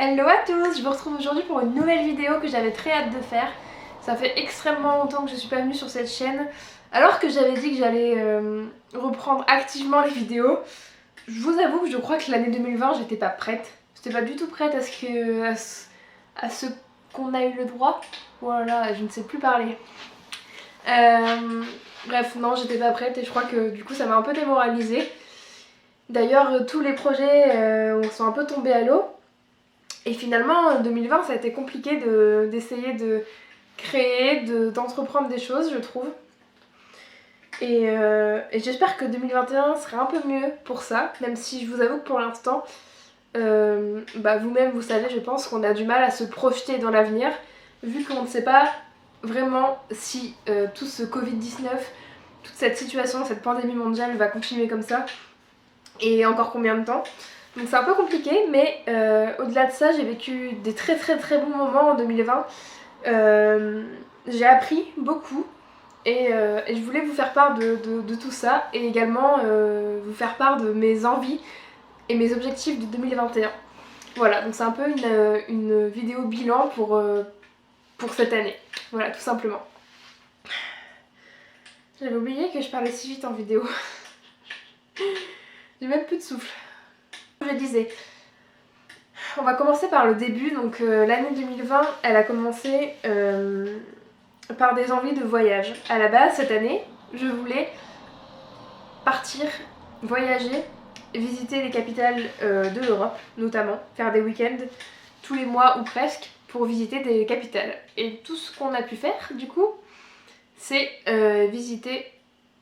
Hello à tous, je vous retrouve aujourd'hui pour une nouvelle vidéo que j'avais très hâte de faire. Ça fait extrêmement longtemps que je suis pas venue sur cette chaîne, alors que j'avais dit que j'allais reprendre activement les vidéos. Je vous avoue que je crois que l'année 2020 j'étais pas prête. J'étais pas du tout prête à ce qu'on a eu le droit. Voilà, je ne sais plus parler. Bref, non, j'étais pas prête et je crois que du coup ça m'a un peu démoralisée. D'ailleurs, tous les projets sont un peu tombés à l'eau. Et finalement, en 2020, ça a été compliqué d'essayer de créer, d'entreprendre des choses, je trouve. Et j'espère que 2021 sera un peu mieux pour ça, même si je vous avoue que pour l'instant, vous-même, vous savez, je pense qu'on a du mal à se projeter dans l'avenir, vu qu'on ne sait pas vraiment si tout ce Covid-19, toute cette situation, cette pandémie mondiale va continuer comme ça, et encore combien de temps. Donc c'est un peu compliqué, mais au-delà de ça, j'ai vécu des très bons moments en 2020. J'ai appris beaucoup et je voulais vous faire part de tout ça et également vous faire part de mes envies et mes objectifs de 2021. Voilà, donc c'est un peu une vidéo bilan pour cette année. Voilà, tout simplement. J'avais oublié que je parlais si vite en vidéo. J'ai même plus de souffle. Je disais, on va commencer par le début. Donc l'année 2020, elle a commencé par des envies de voyage. À la base, cette année, je voulais partir, voyager, visiter les capitales de l'Europe, notamment, faire des week-ends tous les mois ou presque pour visiter des capitales. Et tout ce qu'on a pu faire, du coup, c'est visiter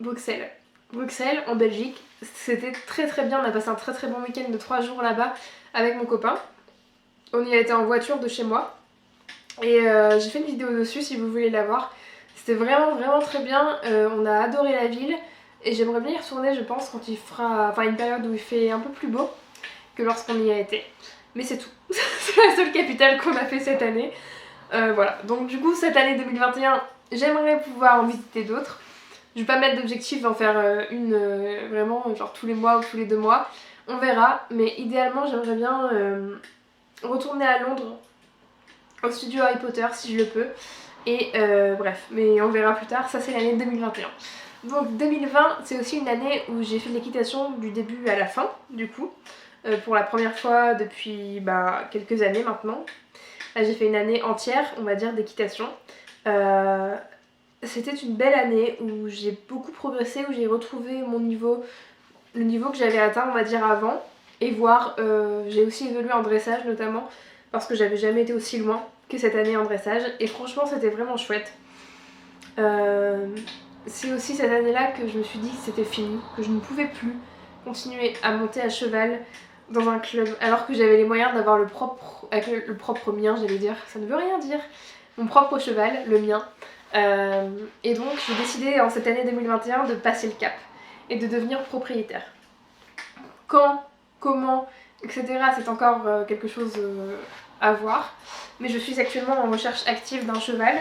Bruxelles. Bruxelles, en Belgique, c'était très bien. On a passé un très bon week-end de 3 jours là-bas avec mon copain. On y a été en voiture de chez moi. Et j'ai fait une vidéo dessus si vous voulez la voir. C'était vraiment très bien. On a adoré la ville. Et j'aimerais bien y retourner, je pense, quand il fera. Enfin, une période où il fait un peu plus beau que lorsqu'on y a été. Mais c'est tout. C'est la seule capitale qu'on a fait cette année. Voilà. Donc, du coup, cette année 2021, j'aimerais pouvoir en visiter d'autres. Je vais pas mettre d'objectif d'en faire une vraiment, genre tous les mois ou tous les 2 mois. On verra. Mais idéalement, j'aimerais bien retourner à Londres, au studio Harry Potter, si je le peux. Et bref, mais on verra plus tard. Ça, c'est l'année 2021. Donc 2020, c'est aussi une année où j'ai fait de l'équitation du début à la fin, du coup, pour la première fois depuis quelques années maintenant. Là, j'ai fait une année entière, on va dire, d'équitation. C'était une belle année où j'ai beaucoup progressé, où j'ai retrouvé mon niveau, le niveau que j'avais atteint, on va dire, avant. Et voire, j'ai aussi évolué en dressage notamment, parce que j'avais jamais été aussi loin que cette année en dressage. Et franchement, c'était vraiment chouette. C'est aussi cette année-là que je me suis dit que c'était fini, que je ne pouvais plus continuer à monter à cheval dans un club, alors que j'avais les moyens d'avoir le propre mien, j'allais dire, ça ne veut rien dire, mon propre cheval, le mien. Et donc j'ai décidé en cette année 2021 de passer le cap et de devenir propriétaire. Quand, comment, etc. c'est encore quelque chose à voir, mais je suis actuellement en recherche active d'un cheval.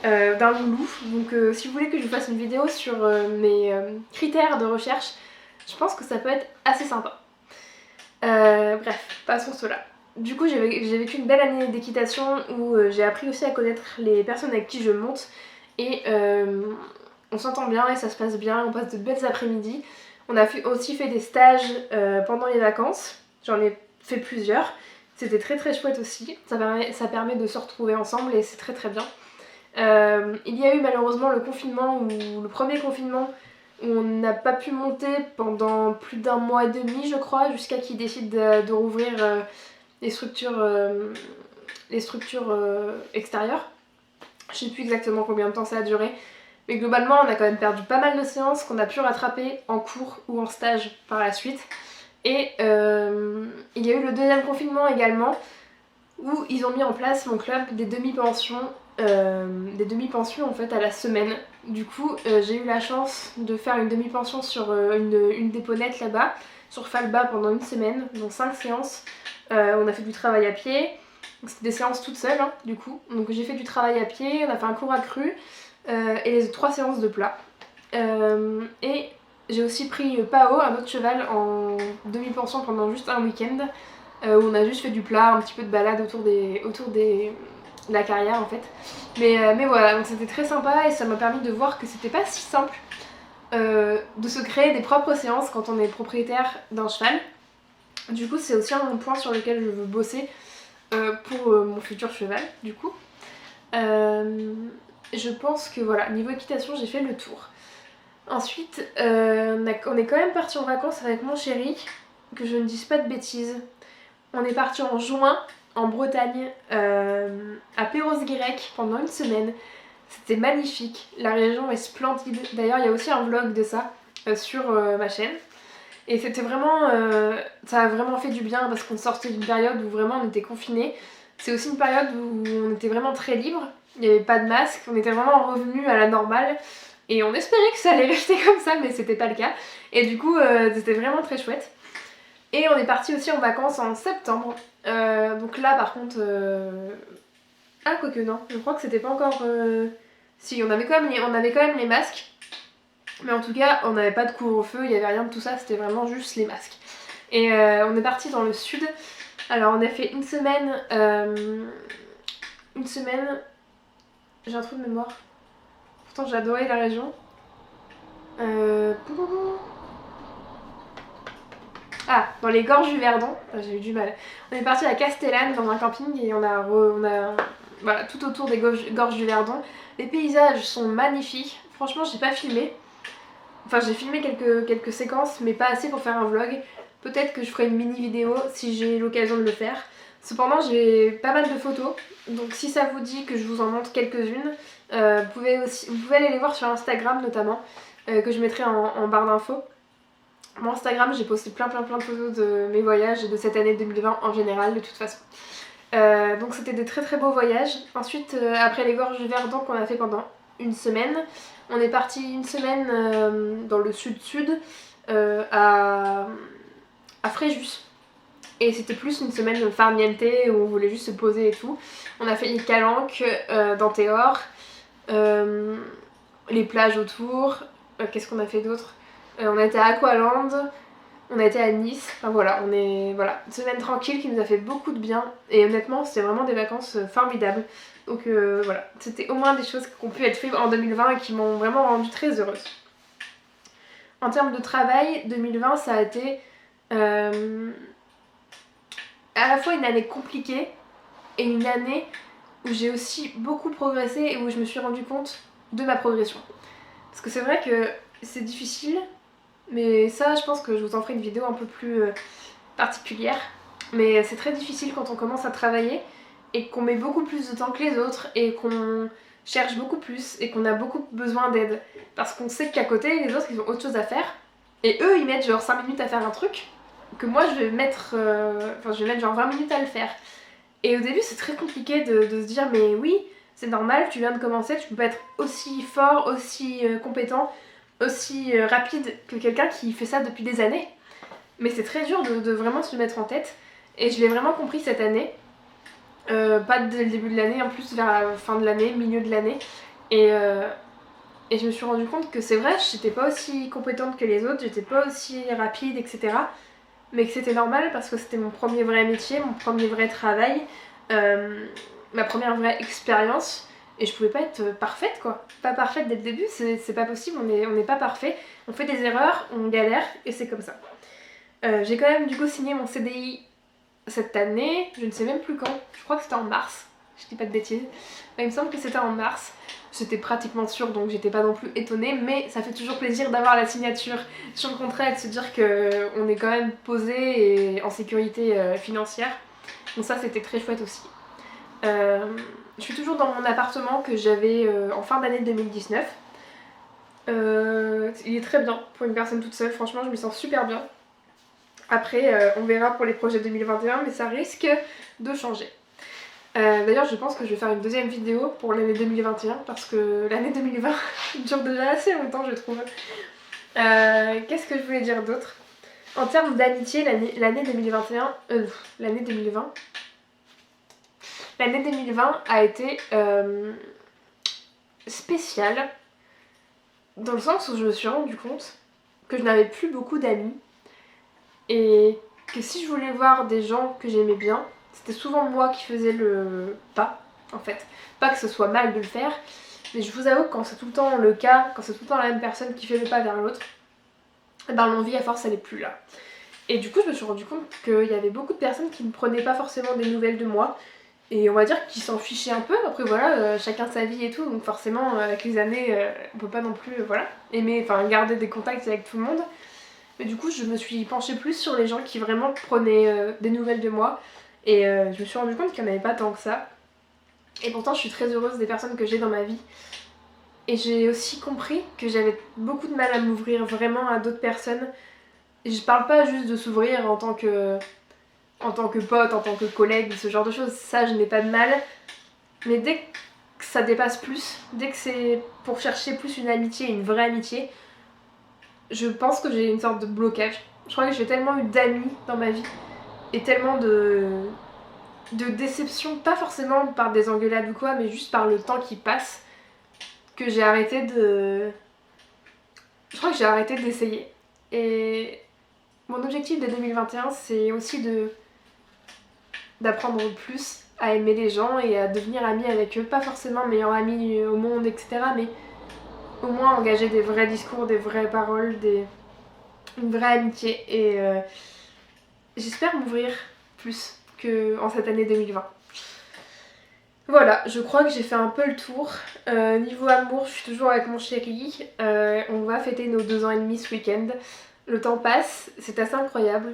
D'un loulou. Donc si vous voulez que je vous fasse une vidéo sur mes critères de recherche, je pense que ça peut être assez sympa. Bref, passons cela. Du coup, j'ai vécu une belle année d'équitation où j'ai appris aussi à connaître les personnes avec qui je monte et on s'entend bien et ça se passe bien, on passe de belles après-midi. On a aussi fait des stages pendant les vacances, j'en ai fait plusieurs. C'était très chouette aussi, ça permet de se retrouver ensemble et c'est très bien. Il y a eu malheureusement le confinement, le premier confinement, où on n'a pas pu monter pendant plus d'1 mois et demi, je crois, jusqu'à qu'ils décident de rouvrir les structures extérieures. Je sais plus exactement combien de temps ça a duré, mais globalement on a quand même perdu pas mal de séances qu'on a pu rattraper en cours ou en stage par la suite. Et il y a eu le deuxième confinement également, où ils ont mis en place mon club des demi-pensions en fait à la semaine. Du coup j'ai eu la chance de faire une demi-pension sur une déponette là-bas, sur Falba pendant une semaine, donc 5 séances. On a fait du travail à pied, c'était des séances toutes seules hein, du coup. Donc j'ai fait du travail à pied, on a fait un cours accru et les 3 séances de plat. Et j'ai aussi pris Pao, un autre cheval, en demi-pension pendant juste un week-end. où on a juste fait du plat, un petit peu de balade de la carrière en fait. Mais voilà, donc c'était très sympa et ça m'a permis de voir que c'était pas si simple de se créer des propres séances quand on est propriétaire d'un cheval. Du coup, c'est aussi un point sur lequel je veux bosser pour mon futur cheval, du coup. Je pense que voilà, niveau équitation, j'ai fait le tour. Ensuite, on est quand même parti en vacances avec mon chéri, que je ne dise pas de bêtises. On est parti en juin, en Bretagne, à Perros-Guirec pendant une semaine. C'était magnifique, la région est splendide. D'ailleurs, il y a aussi un vlog de ça sur ma chaîne. Et c'était vraiment, ça a vraiment fait du bien parce qu'on sortait d'une période où vraiment on était confinés. C'est aussi une période où on était vraiment très libre, il n'y avait pas de masque, on était vraiment revenus à la normale. Et on espérait que ça allait rester comme ça, mais c'était pas le cas. Et du coup, c'était vraiment très chouette. Et on est parti aussi en vacances en septembre. Donc là, par contre... Ah, quoique non, je crois que c'était pas encore... Si, on avait quand même les masques. Mais en tout cas, on n'avait pas de couvre-feu, il n'y avait rien de tout ça, c'était vraiment juste les masques. Et on est parti dans le sud. Alors on a fait une semaine... Une semaine... J'ai un trou de mémoire. Pourtant j'ai adoré la région. Ah, dans les gorges du Verdon. J'ai eu du mal. On est parti à Castellane dans un camping et on a voilà, tout autour des gorges du Verdon. Les paysages sont magnifiques. Franchement, j'ai pas filmé. Enfin, j'ai filmé quelques séquences, mais pas assez pour faire un vlog. Peut-être que je ferai une mini vidéo si j'ai l'occasion de le faire. Cependant, j'ai pas mal de photos. Donc si ça vous dit que je vous en montre quelques-unes, vous pouvez aller les voir sur Instagram notamment, que je mettrai en barre d'infos. Mon Instagram, j'ai posté plein de photos de mes voyages et de cette année 2020 en général de toute façon. Donc c'était des très très beaux voyages. Ensuite, après les gorges du Verdon qu'on a fait pendant une semaine, on est parti une semaine dans le sud-sud à Fréjus. Et c'était plus une semaine farniente où on voulait juste se poser et tout. On a fait les Calanques dans Théor, les plages autour. Qu'est-ce qu'on a fait d'autre? On a été à Aqualand, on a été à Nice. Enfin voilà, une semaine tranquille qui nous a fait beaucoup de bien. Et honnêtement, c'était vraiment des vacances formidables. Donc voilà, c'était au moins des choses qui ont pu être faites en 2020 et qui m'ont vraiment rendue très heureuse. En termes de travail, 2020 ça a été à la fois une année compliquée et une année où j'ai aussi beaucoup progressé et où je me suis rendu compte de ma progression. Parce que c'est vrai que c'est difficile, mais ça je pense que je vous en ferai une vidéo un peu plus particulière. Mais c'est très difficile quand on commence à travailler et qu'on met beaucoup plus de temps que les autres et qu'on cherche beaucoup plus et qu'on a beaucoup besoin d'aide. Parce qu'on sait qu'à côté, les autres ils ont autre chose à faire et eux ils mettent genre 5 minutes à faire un truc que moi je vais mettre genre 20 minutes à le faire. Et au début c'est très compliqué de se dire mais oui, c'est normal, tu viens de commencer, tu peux pas être aussi fort, aussi compétent, aussi rapide que quelqu'un qui fait ça depuis des années. Mais c'est très dur de vraiment se le mettre en tête. Et je l'ai vraiment compris cette année. Pas dès le début de l'année, en plus vers la fin de l'année, milieu de l'année. Et je me suis rendu compte que c'est vrai, j'étais pas aussi compétente que les autres, j'étais pas aussi rapide, etc. Mais que c'était normal parce que c'était mon premier vrai métier, mon premier vrai travail, ma première vraie expérience. Et je pouvais pas être parfaite quoi. Pas parfaite dès le début, c'est pas possible, on n'est pas parfait. On fait des erreurs, on galère et c'est comme ça. J'ai quand même du coup signé mon CDI cette année, je ne sais même plus quand, je crois que c'était en mars, je dis pas de bêtises, mais il me semble que c'était en mars, c'était pratiquement sûr donc j'étais pas non plus étonnée, mais ça fait toujours plaisir d'avoir la signature sur le contrat et de se dire qu'on est quand même posé et en sécurité financière, donc ça c'était très chouette aussi. Je suis toujours dans mon appartement que j'avais en fin d'année 2019. Il est très bien pour une personne toute seule, franchement je me sens super bien. Après, on verra pour les projets 2021, mais ça risque de changer. D'ailleurs, je pense que je vais faire une deuxième vidéo pour l'année 2021, parce que l'année 2020 dure déjà assez longtemps, je trouve. Qu'est-ce que je voulais dire d'autre? En termes d'amitié, l'année 2021... l'année 2020... L'année 2020 a été spéciale, dans le sens où je me suis rendu compte que je n'avais plus beaucoup d'amis. Et que si je voulais voir des gens que j'aimais bien, c'était souvent moi qui faisais le pas, en fait. Pas que ce soit mal de le faire, mais je vous avoue que quand c'est tout le temps le cas, quand c'est tout le temps la même personne qui fait le pas vers l'autre, ben l'envie à force elle est plus là. Et du coup je me suis rendu compte qu'il y avait beaucoup de personnes qui ne prenaient pas forcément des nouvelles de moi, et on va dire qu'ils s'en fichaient un peu. Après voilà, chacun sa vie et tout, donc forcément avec les années on peut pas non plus voilà, aimer, enfin garder des contacts avec tout le monde. Mais du coup je me suis penchée plus sur les gens qui vraiment prenaient des nouvelles de moi, et je me suis rendu compte qu'il n'y en avait pas tant que ça. Et pourtant je suis très heureuse des personnes que j'ai dans ma vie. Et j'ai aussi compris que j'avais beaucoup de mal à m'ouvrir vraiment à d'autres personnes. Et je parle pas juste de s'ouvrir en tant que pote, en tant que collègue, ce genre de choses. Ça, je n'ai pas de mal. Mais dès que ça dépasse plus, dès que c'est pour chercher plus une amitié, une vraie amitié, je pense que j'ai une sorte de blocage. Je crois que j'ai tellement eu d'amis dans ma vie et tellement de déceptions, pas forcément par des engueulades ou quoi, mais juste par le temps qui passe, que j'ai arrêté de... Je crois que j'ai arrêté d'essayer. Et mon objectif de 2021, c'est aussi d'apprendre plus à aimer les gens et à devenir amie avec eux. Pas forcément meilleur ami au monde, etc. Mais au moins engager des vrais discours, des vraies paroles, une vraie amitié. Et j'espère m'ouvrir plus qu'en cette année 2020. Voilà, je crois que j'ai fait un peu le tour. Niveau amour, je suis toujours avec mon chéri. On va fêter nos 2 ans et demi ce week-end. Le temps passe, c'est assez incroyable.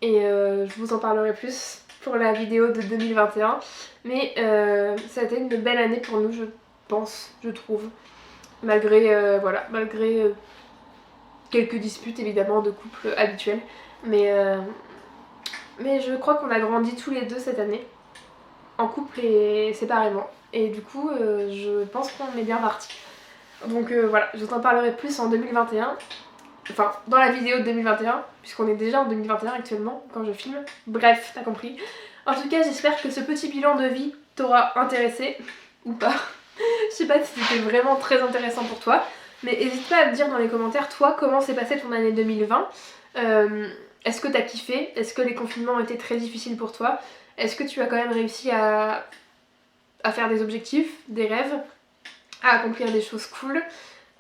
Et je vous en parlerai plus pour la vidéo de 2021. Mais ça a été une belle année pour nous, je pense, je trouve. Malgré, quelques disputes évidemment de couple habituels. Mais je crois qu'on a grandi tous les deux cette année, en couple et séparément. Et du coup, je pense qu'on est bien partis. Donc voilà, je t'en parlerai plus en 2021. Enfin, dans la vidéo de 2021, puisqu'on est déjà en 2021 actuellement, quand je filme. Bref, t'as compris. En tout cas, j'espère que ce petit bilan de vie t'aura intéressé, ou pas. Je sais pas si c'était vraiment très intéressant pour toi, mais n'hésite pas à me dire dans les commentaires, toi, comment s'est passée ton année 2020. Est-ce que t'as kiffé? Est-ce que les confinements ont été très difficiles pour toi? Est-ce que tu as quand même réussi à faire des objectifs, des rêves, à accomplir des choses cool,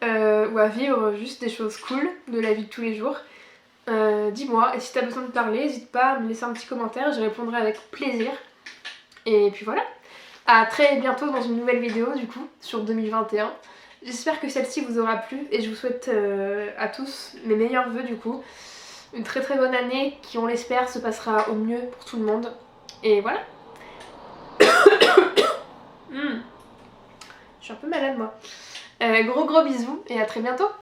ou à vivre juste des choses cool de la vie de tous les jours? Dis-moi, et si t'as besoin de parler, n'hésite pas à me laisser un petit commentaire, je répondrai avec plaisir. Et puis voilà, à très bientôt dans une nouvelle vidéo du coup, sur 2021. J'espère que celle-ci vous aura plu et je vous souhaite à tous mes meilleurs vœux du coup. Une très très bonne année qui, on l'espère, se passera au mieux pour tout le monde. Et voilà. Je suis un peu malade moi. Gros bisous et à très bientôt.